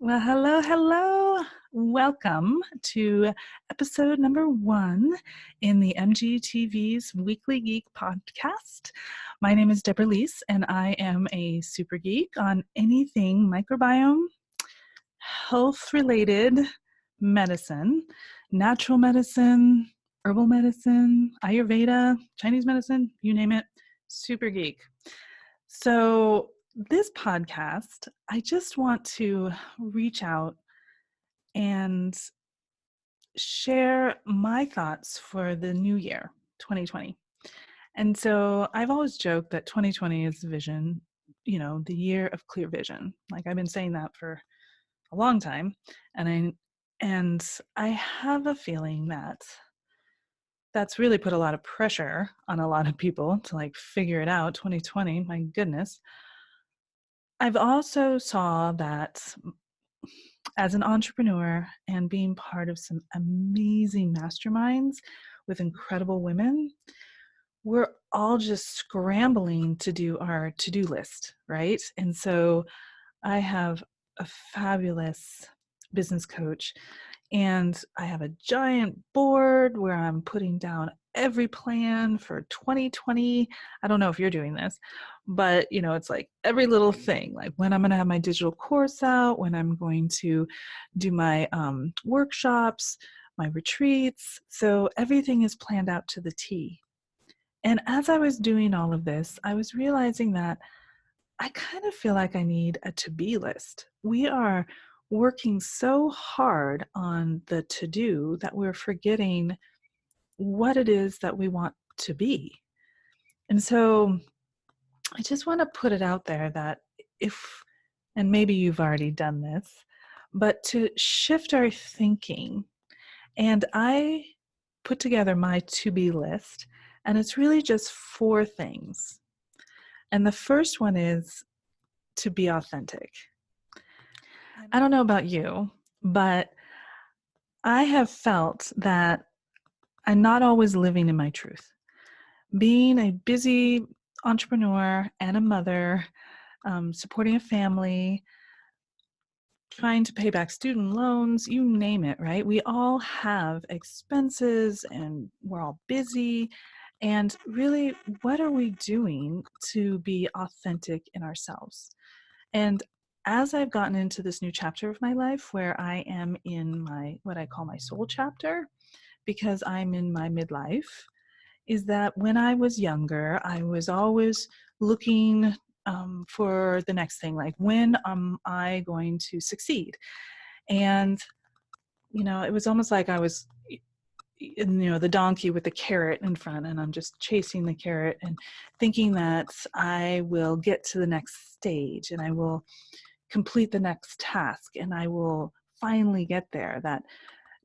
Well, hello, hello. Welcome to episode number 1 in the MGTV's Weekly Geek podcast. My name is Deborah Leese, and I am a super geek on anything microbiome, health-related medicine, natural medicine, herbal medicine, Ayurveda, Chinese medicine, you name it, super geek. So this podcast, I just want to reach out and share my thoughts for the new year, 2020. And so I've always joked that 2020 is vision, the year of clear vision. Like I've been saying that for a long time. And I have a feeling that that's really put a lot of pressure on a lot of people to figure it out. 2020, my goodness. I've also saw that as an entrepreneur and being part of some amazing masterminds with incredible women, we're all just scrambling to do our to-do list, right? And so I have a fabulous business coach, and I have a giant board where I'm putting down every plan for 2020. I don't know if you're doing this, but it's like every little thing, like when I'm going to have my digital course out, when I'm going to do my workshops, my retreats. So everything is planned out to the T. And as I was doing all of this, I was realizing that I kind of feel like I need a to-be list. We are working so hard on the to-do that we're forgetting what it is that we want to be. And so I just want to put it out there that and maybe you've already done this, but to shift our thinking. And I put together my to-be list, and it's really just 4 things. And the first one is to be authentic. I don't know about you, but I have felt that I'm not always living in my truth. Being a busy entrepreneur and a mother, supporting a family, trying to pay back student loans, you name it, right? We all have expenses and we're all busy. And really, what are we doing to be authentic in ourselves? And as I've gotten into this new chapter of my life where I am in what I call my soul chapter, because I'm in my midlife, is that when I was younger, I was always looking for the next thing, like when am I going to succeed? And, it was almost like I was, the donkey with the carrot in front, and I'm just chasing the carrot and thinking that I will get to the next stage and I will complete the next task and I will finally get there, that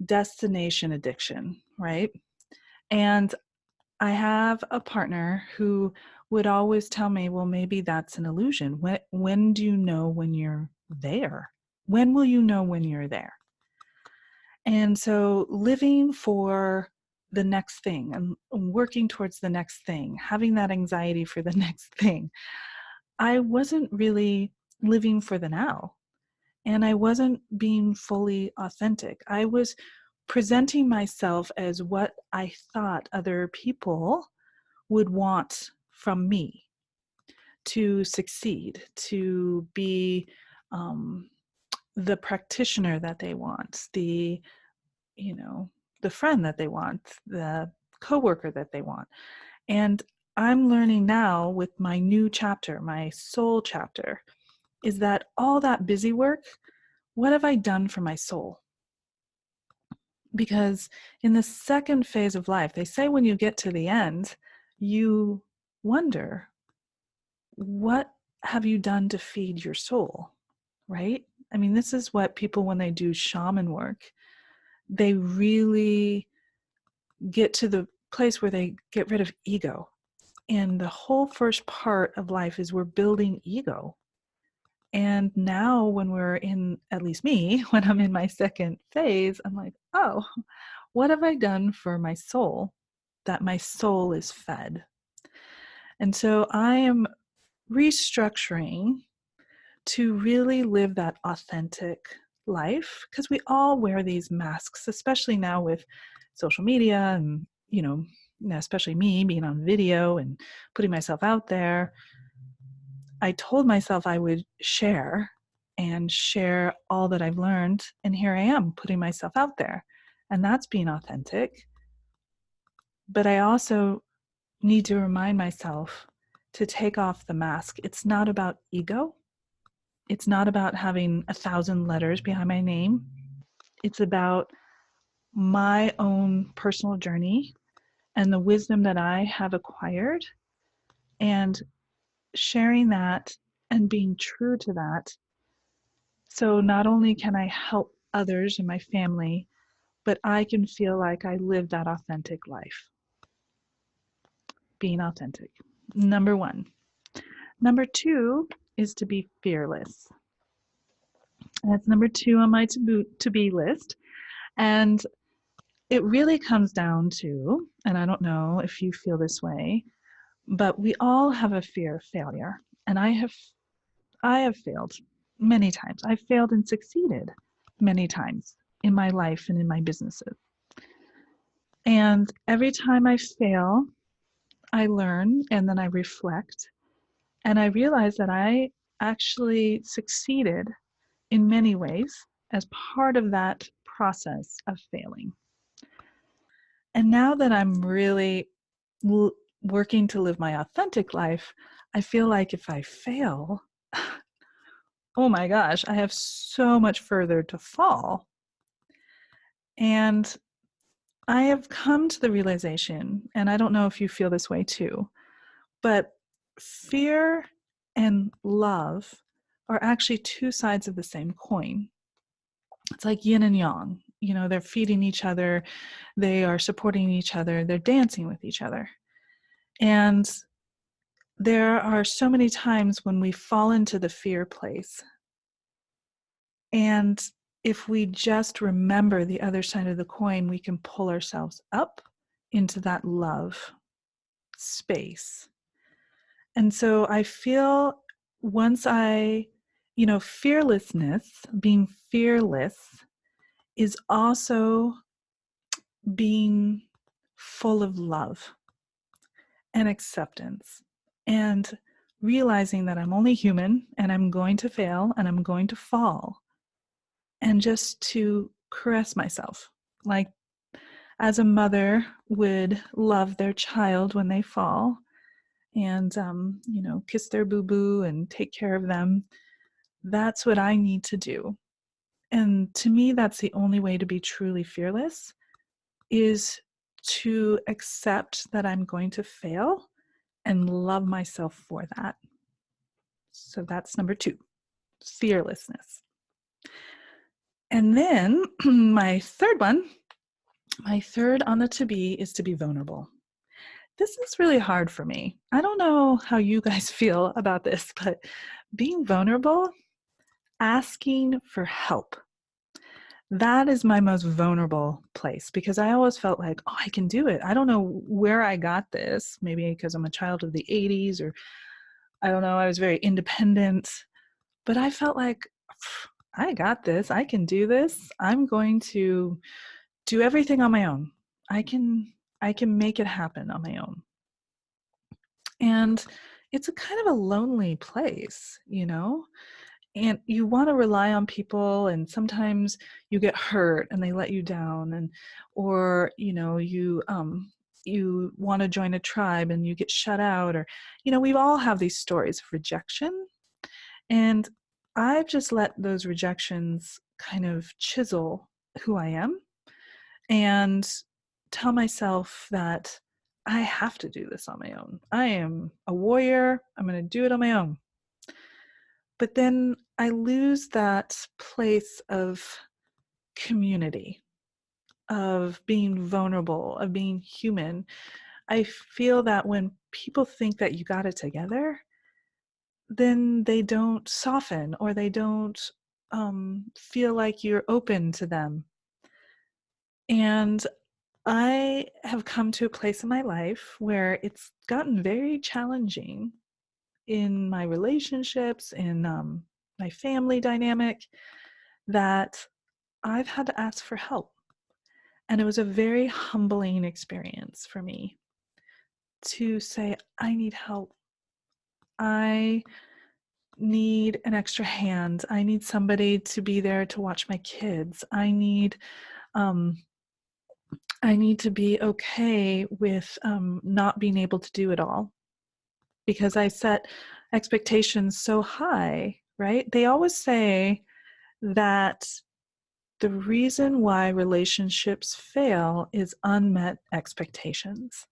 destination addiction, right? And I have a partner who would always tell me, well, maybe that's an illusion. When do you know when you're there? When will you know when you're there? And so living for the next thing and working towards the next thing, having that anxiety for the next thing, I wasn't really living for the now. And I wasn't being fully authentic. I was presenting myself as what I thought other people would want from me to succeed, to be the practitioner that they want, the friend that they want, the coworker that they want. And I'm learning now with my new chapter, my soul chapter, is that all that busy work, what have I done for my soul? Because in the second phase of life, they say when you get to the end, you wonder, what have you done to feed your soul, right? I mean, this is what people, when they do shaman work, they really get to the place where they get rid of ego. And the whole first part of life is we're building ego. And now when we're in, at least me, when I'm in my second phase, I'm like, oh, what have I done for my soul that my soul is fed? And so I am restructuring to really live that authentic life, because we all wear these masks, especially now with social media and, especially me being on video and putting myself out there. I told myself I would share and share all that I've learned. And here I am putting myself out there. And that's being authentic. But I also need to remind myself to take off the mask. It's not about ego. It's not about having 1,000 letters behind my name. It's about my own personal journey and the wisdom that I have acquired, and sharing that and being true to that. So not only can I help others and my family, but I can feel like I live that authentic life. Being authentic. Number one. Number two is to be fearless. That's number two on my to be list. And it really comes down to, and I don't know if you feel this way, but we all have a fear of failure. And I have failed many times. I've failed and succeeded many times in my life and in my businesses. And every time I fail, I learn and then I reflect. And I realize that I actually succeeded in many ways as part of that process of failing. And now that I'm really working to live my authentic life, I feel like if I fail, oh my gosh, I have so much further to fall. And I have come to the realization, and I don't know if you feel this way too, but fear and love are actually two sides of the same coin. It's like yin and yang. They're feeding each other, they are supporting each other, they're dancing with each other. And there are so many times when we fall into the fear place. And if we just remember the other side of the coin, we can pull ourselves up into that love space. And so I feel once fearlessness, being fearless, is also being full of love and acceptance and realizing that I'm only human and I'm going to fail and I'm going to fall, and just to caress myself, like as a mother would love their child when they fall, and kiss their boo-boo and take care of them. That's what I need to do. And to me, that's the only way to be truly fearless, is to accept that I'm going to fail and love myself for that. So that's number two, fearlessness. And then my third on the to be is to be vulnerable. This is really hard for me. I don't know how you guys feel about this, but being vulnerable, asking for help, that is my most vulnerable place, because I always felt like, oh, I can do it. I don't know where I got this, maybe because I'm a child of the 80s, or I don't know, I was very independent, but I felt like, I got this. I can do this. I'm going to do everything on my own. I can make it happen on my own. And it's a kind of a lonely place, and you want to rely on people, and sometimes you get hurt and they let you down, or you want to join a tribe and you get shut out, or we all have these stories of rejection, and I've just let those rejections kind of chisel who I am, and tell myself that I have to do this on my own. I am a warrior. I'm going to do it on my own. But then I lose that place of community, of being vulnerable, of being human. I feel that when people think that you got it together, then they don't soften, or they don't feel like you're open to them. And I have come to a place in my life where it's gotten very challenging in my relationships, in my family dynamic, that I've had to ask for help. And it was a very humbling experience for me to say, I need help. I need an extra hand. I need somebody to be there to watch my kids. Um, I need to be okay with not being able to do it all because I set expectations so high, right? They always say that the reason why relationships fail is unmet expectations.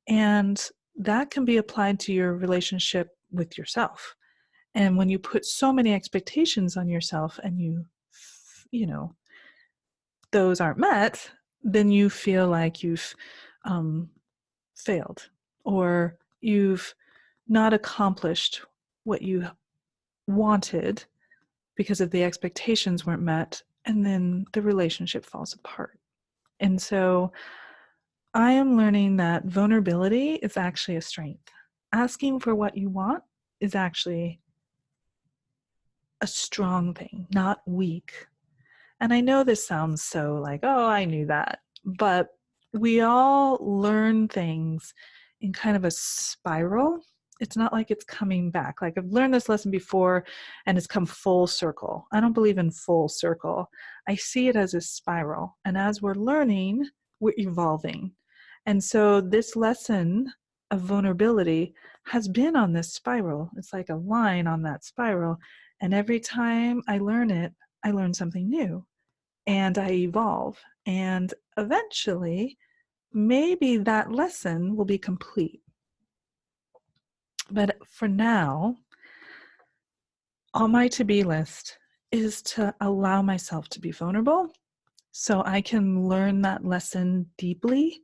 And that can be applied to your relationship with yourself. And when you put so many expectations on yourself and you know, those aren't met, then you feel like you've um, failed or you've not accomplished what you wanted because of the expectations weren't met, and then the relationship falls apart. And so I am learning that vulnerability is actually a strength. Asking for what you want is actually a strong thing, not weak. And I know this sounds so like, oh, I knew that. But we all learn things in kind of a spiral. It's not like it's coming back. Like I've learned this lesson before and it's come full circle. I don't believe in full circle. I see it as a spiral. And as we're learning, we're evolving. And so this lesson of vulnerability has been on this spiral. It's like a line on that spiral. And every time I learn it, I learn something new and I evolve. And eventually, maybe that lesson will be complete. But for now, on my to-be list is to allow myself to be vulnerable so I can learn that lesson deeply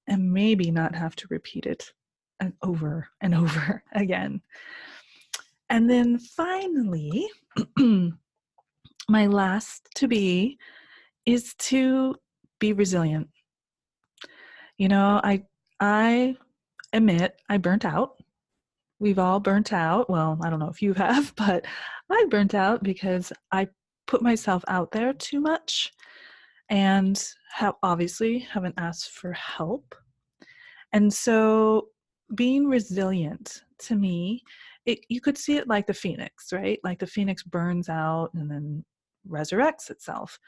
and maybe not have to repeat it over and over again. And then finally, my last to be is to be resilient. You know, I admit I burnt out. We've all burnt out. Well, I don't know if you have, but I burnt out because I put myself out there too much and have obviously haven't asked for help. And so being resilient to me, you could see it like the phoenix, right? Like the phoenix burns out and then resurrects itself.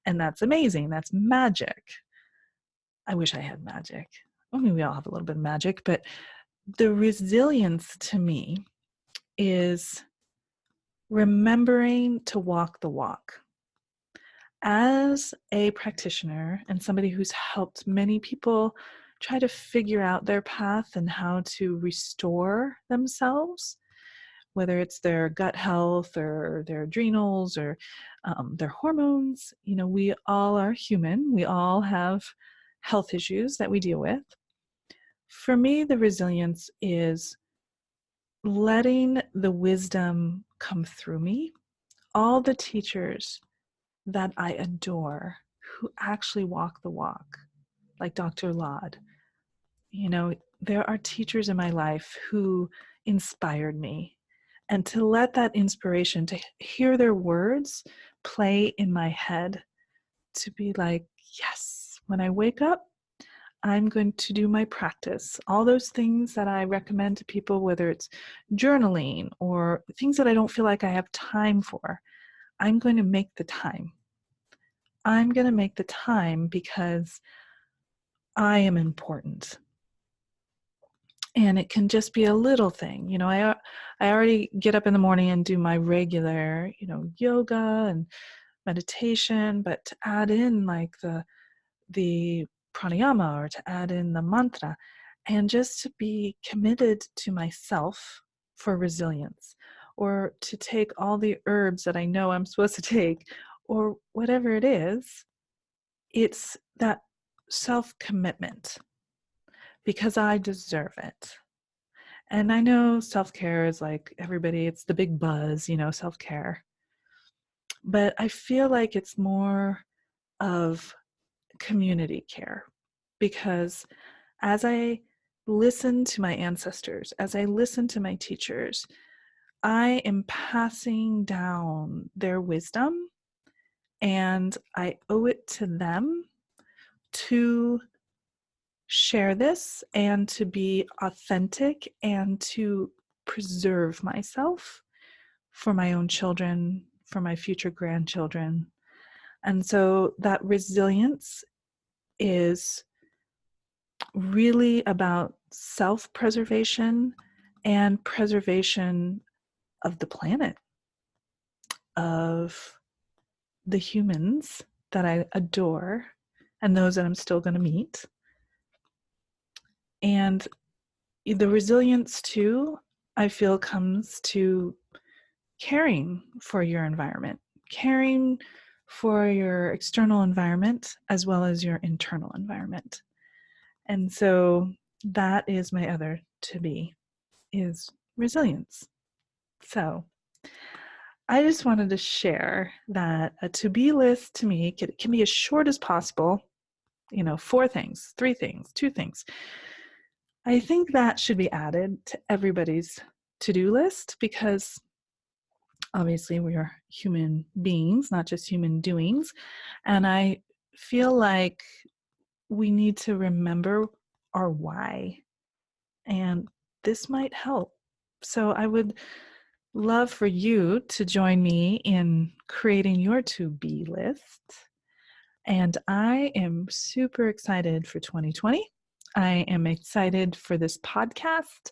And that's amazing. That's magic. I wish I had magic. I mean, we all have a little bit of magic, but the resilience to me is remembering to walk the walk. As a practitioner and somebody who's helped many people try to figure out their path and how to restore themselves, whether it's their gut health or their adrenals or their hormones, you know, we all are human. We all have health issues that we deal with. For me, the resilience is letting the wisdom come through me. All the teachers that I adore who actually walk the walk, like Dr. Laud, you know, there are teachers in my life who inspired me. And to let that inspiration, to hear their words play in my head, to be like, yes, when I wake up, I'm going to do my practice. All those things that I recommend to people, whether it's journaling or things that I don't feel like I have time for, I'm going to make the time. I'm going to make the time because I am important. And it can just be a little thing. You know, I already get up in the morning and do my regular, you know, yoga and meditation, but to add in like the pranayama or to add in the mantra and just to be committed to myself for resilience or to take all the herbs that I know I'm supposed to take or whatever it is, it's that self-commitment because I deserve it. And I know self-care is like everybody, it's the big buzz, you know, self-care. But I feel like it's more of community care because as I listen to my ancestors, as I listen to my teachers, I am passing down their wisdom And I owe it to them to share this and to be authentic and to preserve myself for my own children, for my future grandchildren. And so that resilience is really about self-preservation and preservation of the planet, of the humans that I adore and those that I'm still going to meet. And the resilience, too, I feel comes to caring for your environment, caring for your external environment as well as your internal environment. And so that is my other to be, is resilience. So I just wanted to share that a to be list to me can be as short as possible, 4 things, 3 things, 2 things. I think that should be added to everybody's to-do list because obviously we are human beings, not just human doings. And I feel like we need to remember our why. And this might help. So I would love for you to join me in creating your to-be list. And I am super excited for 2020. I am excited for this podcast.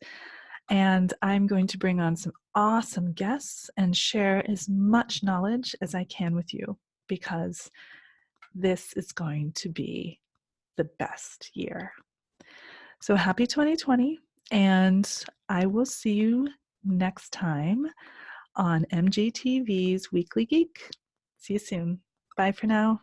And I'm going to bring on some awesome guests and share as much knowledge as I can with you because this is going to be the best year. So happy 2020, and I will see you next time on MGTV's Weekly Geek. See you soon. Bye for now.